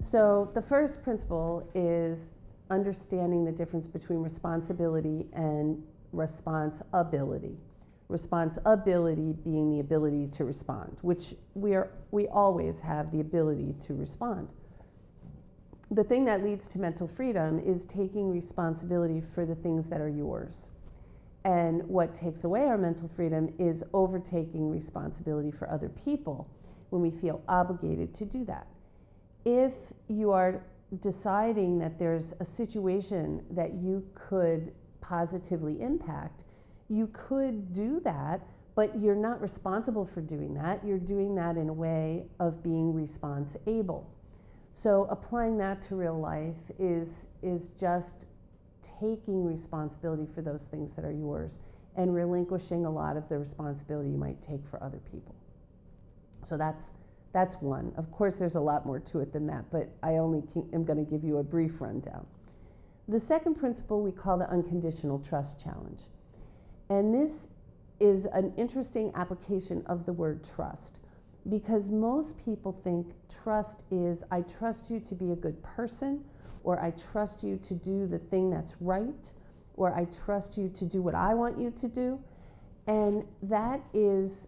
So the first principle is understanding the difference between responsibility and responsibility. Responsibility being the ability to respond, which we always have the ability to respond. The thing that leads to mental freedom is taking responsibility for the things that are yours. And what takes away our mental freedom is overtaking responsibility for other people when we feel obligated to do that. If you are deciding that there's a situation that you could positively impact, you could do that, but you're not responsible for doing that. You're doing that in a way of being responsible. So applying that to real life is just taking responsibility for those things that are yours and relinquishing a lot of the responsibility you might take for other people. So that's one. Of course, there's a lot more to it than that, but I only am going to give you a brief rundown. The second principle we call the unconditional trust challenge. And this is an interesting application of the word trust, because most people think trust is, I trust you to be a good person, or I trust you to do the thing that's right, or I trust you to do what I want you to do. And that is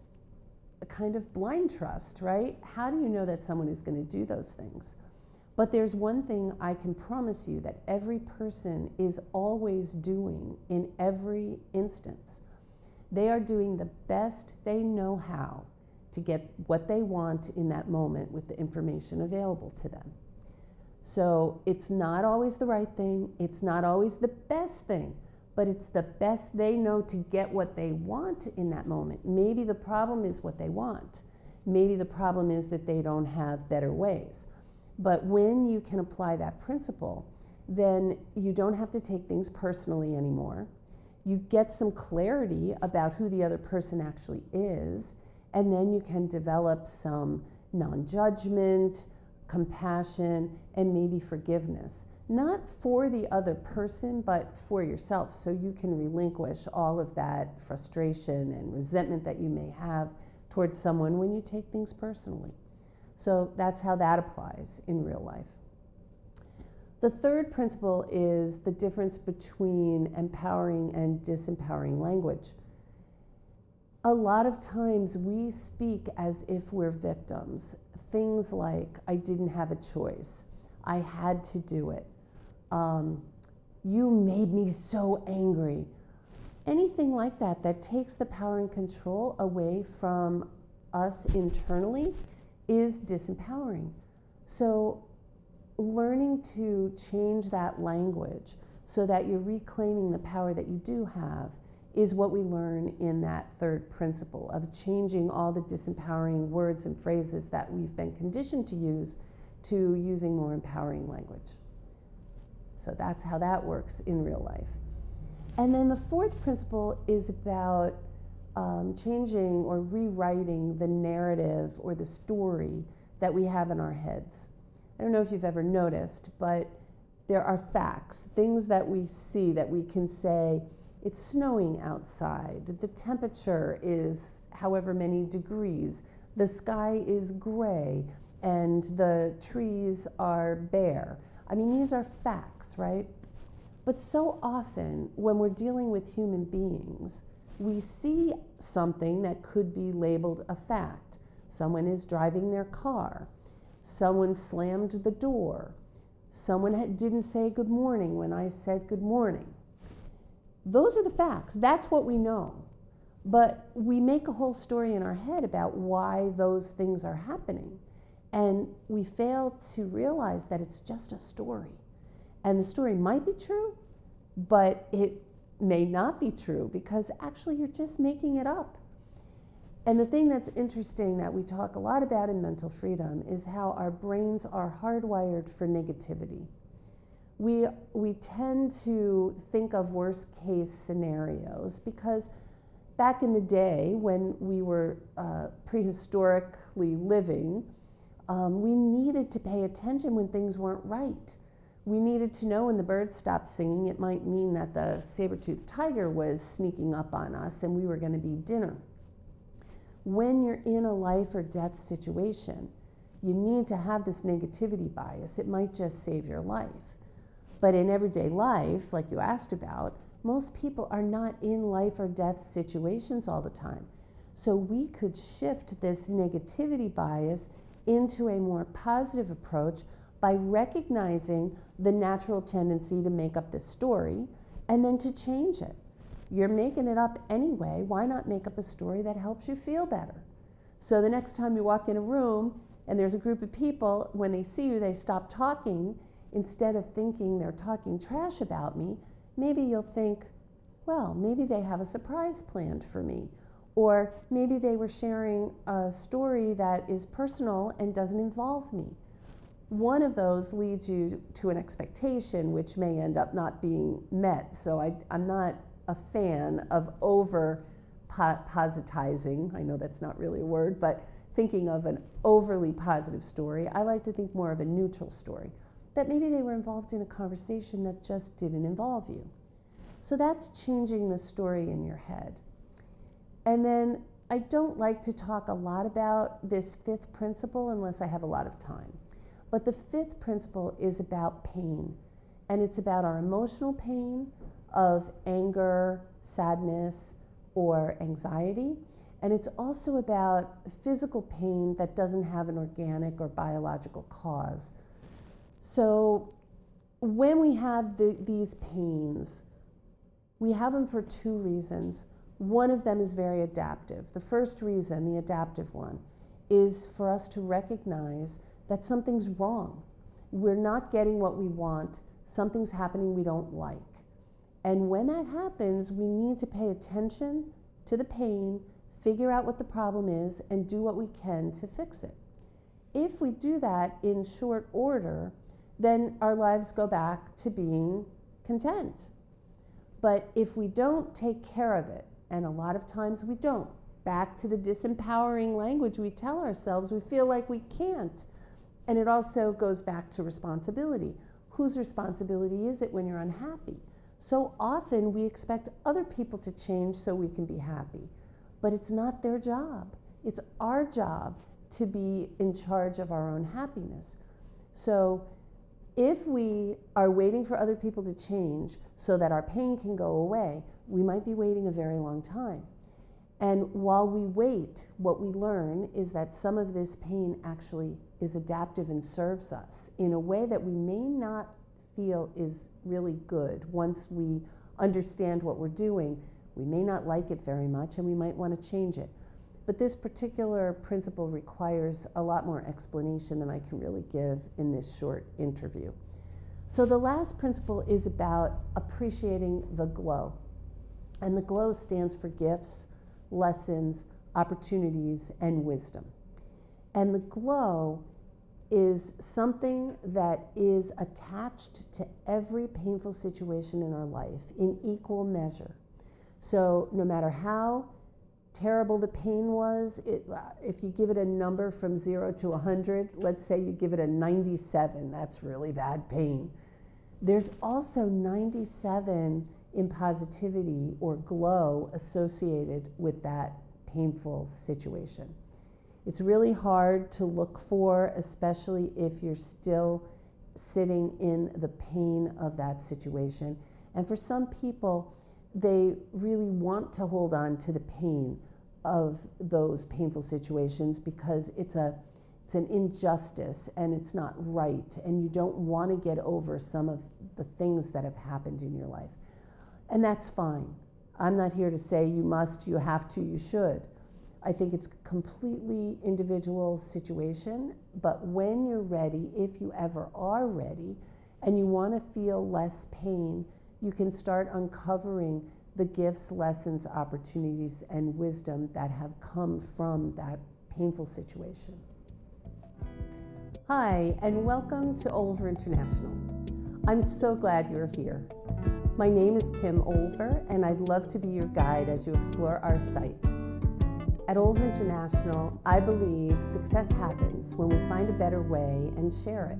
a kind of blind trust, right? How do you know that someone is going to do those things? But there's one thing I can promise you that every person is always doing in every instance. They are doing the best they know how to get what they want in that moment with the information available to them. So it's not always the right thing, it's not always the best thing, but it's the best they know to get what they want in that moment. Maybe the problem is what they want. Maybe the problem is that they don't have better ways. But when you can apply that principle, then you don't have to take things personally anymore. You get some clarity about who the other person actually is, and then you can develop some non-judgment, compassion, and maybe forgiveness. Not for the other person, but for yourself, so you can relinquish all of that frustration and resentment that you may have towards someone when you take things personally. So that's how that applies in real life. The third principle is the difference between empowering and disempowering language. A lot of times we speak as if we're victims. Things like, I didn't have a choice. I had to do it. You made me so angry. Anything like that that takes the power and control away from us internally is disempowering. So learning to change that language so that you're reclaiming the power that you do have is what we learn in that third principle of changing all the disempowering words and phrases that we've been conditioned to use to using more empowering language. So that's how that works in real life. And then the fourth principle is about changing or rewriting the narrative or the story that we have in our heads. I don't know if you've ever noticed, but there are facts, things that we see that we can say, it's snowing outside, the temperature is however many degrees, the sky is gray, and the trees are bare. I mean, these are facts, right? But so often when we're dealing with human beings, we see something that could be labeled a fact. Someone is driving their car. Someone slammed the door. Someone didn't say good morning when I said good morning. Those are the facts. That's what we know. But we make a whole story in our head about why those things are happening. And we fail to realize that it's just a story. And the story might be true, but it may not be true because actually you're just making it up. And the thing that's interesting that we talk a lot about in mental freedom is how our brains are hardwired for negativity. We tend to think of worst case scenarios because back in the day when we were prehistorically living, we needed to pay attention when things weren't right. We needed to know when the birds stopped singing, it might mean that the saber-toothed tiger was sneaking up on us and we were going to be dinner. When you're in a life or death situation, you need to have this negativity bias. It might just save your life. But in everyday life, like you asked about, most people are not in life or death situations all the time. So we could shift this negativity bias into a more positive approach by recognizing the natural tendency to make up this story and then to change it. You're making it up anyway. Why not make up a story that helps you feel better? So the next time you walk in a room and there's a group of people, when they see you, they stop talking. Instead of thinking they're talking trash about me, maybe you'll think, well, maybe they have a surprise planned for me. Or maybe they were sharing a story that is personal and doesn't involve me. One of those leads you to an expectation which may end up not being met. So I'm not a fan of over-positizing. I know that's not really a word, but thinking of an overly positive story. I like to think more of a neutral story, that maybe they were involved in a conversation that just didn't involve you. So that's changing the story in your head. And then I don't like to talk a lot about this fifth principle unless I have a lot of time. But the fifth principle is about pain. And it's about our emotional pain of anger, sadness, or anxiety. And it's also about physical pain that doesn't have an organic or biological cause. So when we have these pains, we have them for two reasons. One of them is very adaptive. The first reason, the adaptive one, is for us to recognize that something's wrong. We're not getting what we want. Something's happening we don't like. And when that happens, we need to pay attention to the pain, figure out what the problem is, and do what we can to fix it. If we do that in short order, then our lives go back to being content. But if we don't take care of it, and a lot of times we don't, back to the disempowering language we tell ourselves, we feel like we can't. And it also goes back to responsibility. Whose responsibility is it when you're unhappy? So often we expect other people to change so we can be happy, but it's not their job. It's our job to be in charge of our own happiness. So if we are waiting for other people to change so that our pain can go away, we might be waiting a very long time. And while we wait, what we learn is that some of this pain actually is adaptive and serves us in a way that we may not feel is really good. Once we understand what we're doing, we may not like it very much and we might want to change it. But this particular principle requires a lot more explanation than I can really give in this short interview. So the last principle is about appreciating the glow. And the glow stands for gifts, lessons, opportunities, and wisdom. And the glow is something that is attached to every painful situation in our life in equal measure. So no matter how terrible the pain was, if you give it a number from 0 to 100, let's say you give it a 97, that's really bad pain. There's also 97 in positivity or glow associated with that painful situation. It's really hard to look for, especially if you're still sitting in the pain of that situation. And for some people, they really want to hold on to the pain of those painful situations because it's an injustice and it's not right, and you don't want to get over some of the things that have happened in your life. And that's fine. I'm not here to say you must, you have to, you should. I think it's a completely individual situation, but when you're ready, if you ever are ready, and you want to feel less pain, you can start uncovering the gifts, lessons, opportunities, and wisdom that have come from that painful situation. Hi, and welcome to Olver International. I'm so glad you're here. My name is Kim Olver, and I'd love to be your guide as you explore our site. At Olver International, I believe success happens when we find a better way and share it.